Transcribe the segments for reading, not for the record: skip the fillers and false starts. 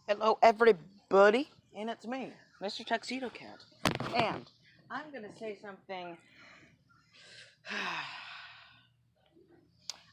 Hello, everybody, and it's me, Mr. Tuxedo Cat. And I'm gonna say something.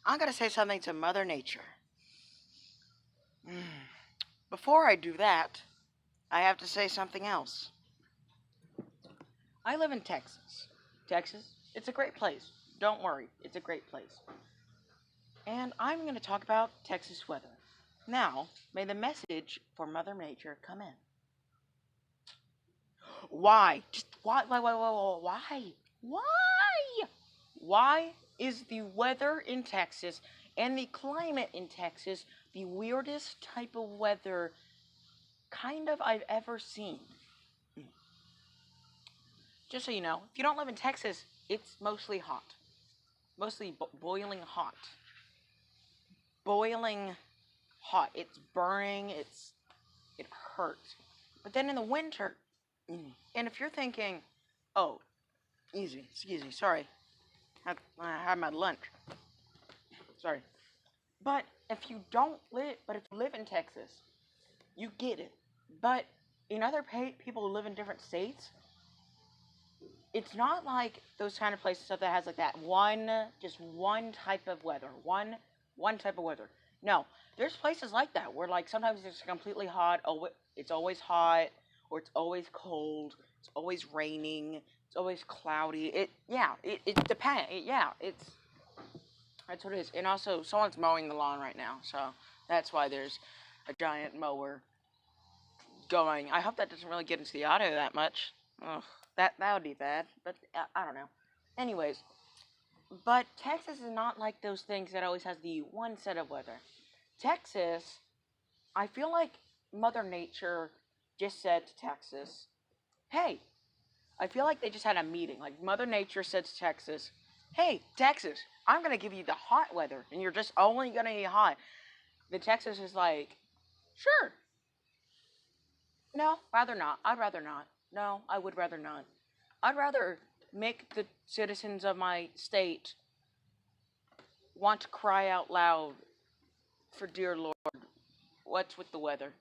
I'm gonna say something to Mother Nature. Before I do that, I have to say something else. I live in Texas. Texas, it's a great place. Don't worry, it's a great place. And I'm gonna talk about Texas weather. Now, may the message for Mother Nature come in. Why? Just why? Why? Why is the weather in Texas and the climate in Texas the weirdest type of weather I've ever seen? Just so you know, if you don't live in Texas, it's mostly hot. Mostly boiling hot. Boiling hot. It's burning, it hurts. But then in the winter, and if you're thinking, oh, easy, excuse me, sorry. I had my lunch. Sorry. But if you live in Texas, you get it. But in other people who live in different states, it's not like those kind of places that has like that just one type of weather, one type of weather. No, there's places like that where like sometimes it's completely hot. Oh, it's always hot, or it's always cold. It's always raining. It's always cloudy. It depends. That's what it is. And also, someone's mowing the lawn right now, so that's why there's a giant mower going. I hope that doesn't really get into the audio that much. Ugh, that would be bad, but I don't know. Anyways, but Texas is not like those things that always has the one set of weather. Texas, I feel like Mother Nature just said to Texas, hey, I feel like they just had a meeting. Like Mother Nature said to Texas, hey, Texas, I'm going to give you the hot weather, and you're just only going to be hot. The Texas is like, sure. No, rather not. I'd rather not. No, I would rather not. I'd rather make the citizens of my state want to cry out loud for dear Lord, what's with the weather?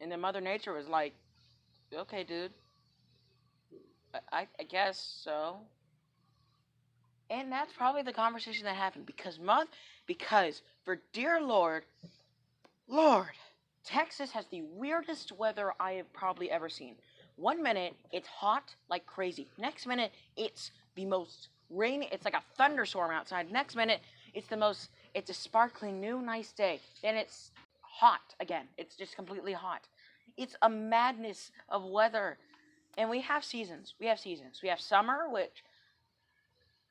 And then Mother Nature was like, okay, dude, I guess so. And that's probably the conversation that happened because for dear Lord, Texas has the weirdest weather I have probably ever seen. One minute it's hot like crazy. Next minute it's the most rainy. It's like a thunderstorm outside. Next minute it's a sparkling new nice day. Then it's hot again. It's just completely hot. It's a madness of weather. And we have seasons. We have summer, which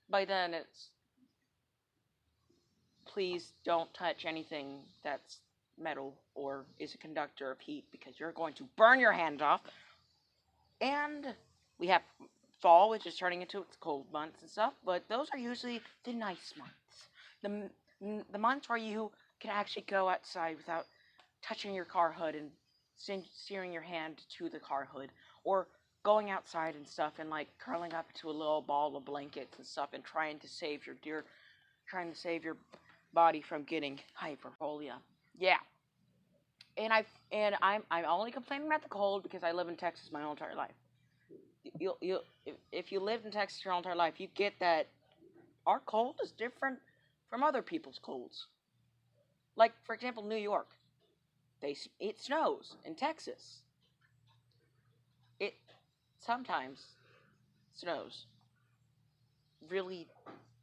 by then it's please don't touch anything that's metal or is a conductor of heat because you're going to burn your hand off. And we have fall, which is turning into its cold months and stuff, but those are usually the nice months. The months where you can actually go outside without touching your car hood and steering your hand to the car hood, or going outside and stuff and like curling up into a little ball of blankets and stuff and trying to save your body from getting hypervolia. Yeah. I'm only complaining about the cold because I live in Texas my whole entire life. If you lived in Texas your whole entire life, you get that our cold is different from other people's colds. Like for example, New York, it snows. In Texas, it sometimes snows really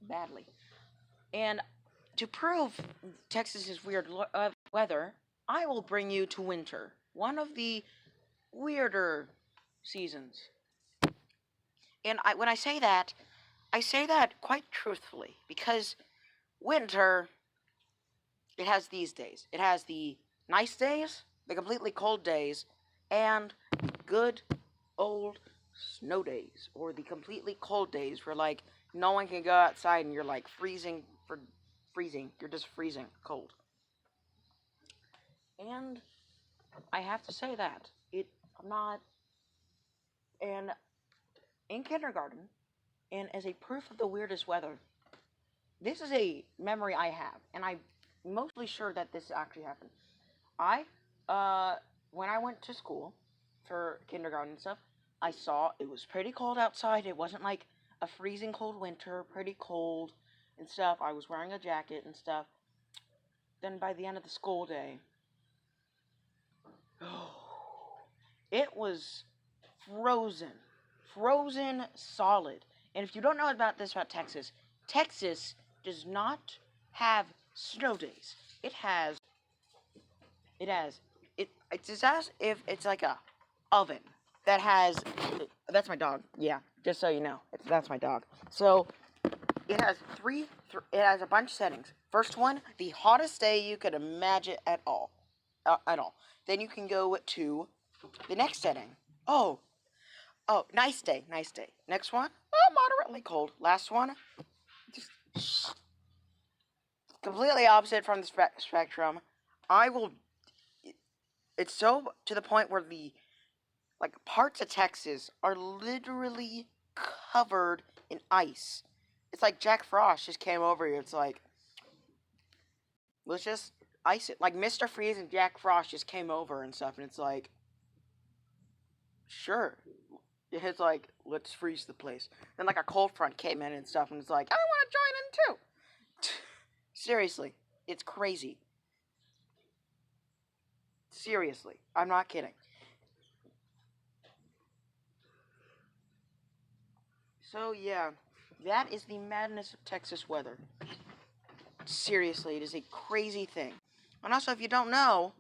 badly. And to prove Texas's weird weather, I will bring you to winter, one of the weirder seasons. And when I say that quite truthfully because winter, it has these days. It has the nice days, the completely cold days, and the good old snow days, or the completely cold days where like no one can go outside and you're like freezing. You're just freezing cold. And I have to say that I'm not. And in kindergarten, and as a proof of the weirdest weather, this is a memory I have, and I'm mostly sure that this actually happened. I when I went to school for kindergarten and stuff, I saw it was pretty cold outside. It wasn't like a freezing cold winter, pretty cold and stuff. I was wearing a jacket and stuff. Then by the end of the school day, it was frozen. Frozen solid. And if you don't know about this about Texas, Texas does not have snow days. It's as if it's like a oven that has that's my dog. Yeah, just so you know. That's my dog. So, it has it has a bunch of settings. First one, the hottest day you could imagine at all. At all. Then you can go to the next setting. Oh, nice day, nice day. Next one, moderately cold. Last one, just completely opposite from the spectrum. I will. It's so to the point where the parts of Texas are literally covered in ice. It's like Jack Frost just came over here. It's like, let's just ice it. Like Mr. Freeze and Jack Frost just came over and stuff, and it's like, sure. It's like, let's freeze the place. Then like a cold front came in and stuff, and it's like, I want to join in too. Seriously, it's crazy. Seriously, I'm not kidding. So yeah, that is the madness of Texas weather. Seriously, it is a crazy thing. And also, if you don't know,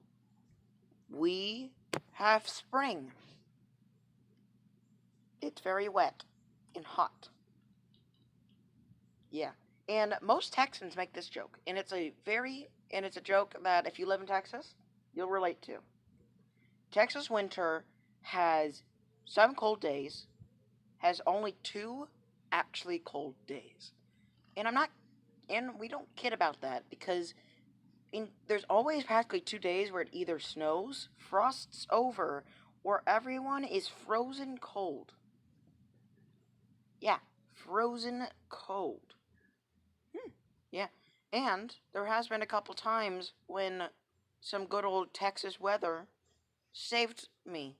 we have spring. It's very wet and hot. Yeah. And most Texans make this joke. And it's a joke that if you live in Texas, you'll relate to. Texas winter has some cold days, has only 2 actually cold days. And we don't kid about that because there's always practically 2 days where it either snows, frosts over, or everyone is frozen cold. Yeah, frozen cold. Yeah, and there has been a couple times when some good old Texas weather saved me.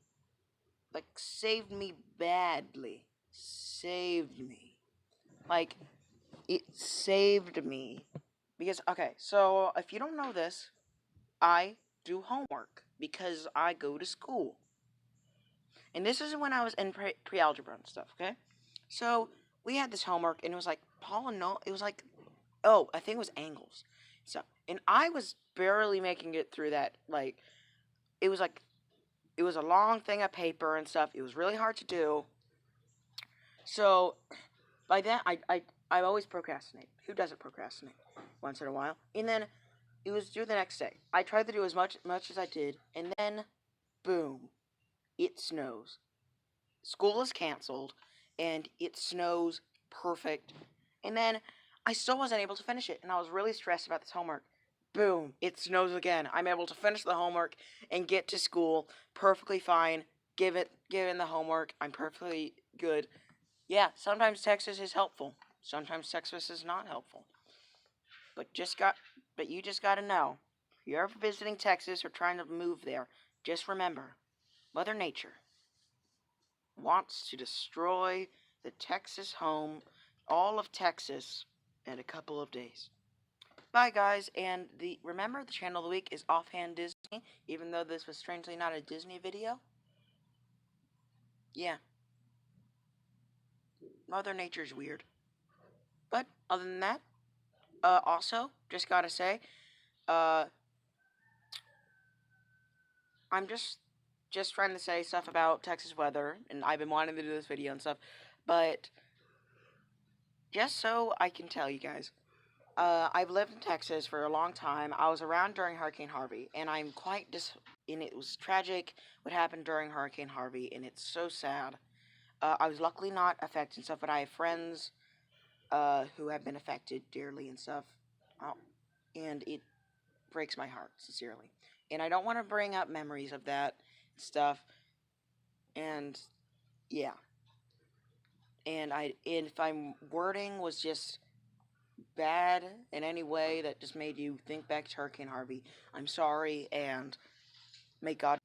Like, saved me badly. Saved me. Like, it saved me. Because, okay, so if you don't know this, I do homework because I go to school. And this is when I was in pre-algebra and stuff, okay? So, we had this homework, and it was like, it was like, I think it was angles. So, and I was barely making it through that, it was a long thing of paper and stuff. It was really hard to do. So, by then, I always procrastinate. Who doesn't procrastinate once in a while? And then it was due the next day. I tried to do as much as I did, and then, boom, it snows. School is canceled, and it snows perfect. And then I still wasn't able to finish it, and I was really stressed about this homework. Boom, it snows again. I'm able to finish the homework and get to school perfectly fine. Give in the homework. I'm perfectly good. Yeah, sometimes Texas is helpful. Sometimes Texas is not helpful. But you just gotta know. If you're ever visiting Texas or trying to move there, just remember, Mother Nature wants to destroy the Texas home, all of Texas, in a couple of days. Bye, guys, and remember the channel of the week is Offhand Disney, even though this was strangely not a Disney video. Yeah. Mother Nature's weird. But, other than that, also, just gotta say, I'm just trying to say stuff about Texas weather, and I've been wanting to do this video and stuff, but just so I can tell you guys, I've lived in Texas for a long time. I was around during Hurricane Harvey, and I'm quite and it was tragic what happened during Hurricane Harvey, and it's so sad. I was luckily not affected and stuff, but I have friends who have been affected dearly and stuff, and it breaks my heart, sincerely. And I don't want to bring up memories of that stuff, and yeah. And if my wording was just bad in any way that just made you think back to Hurricane Harvey, I'm sorry, and May God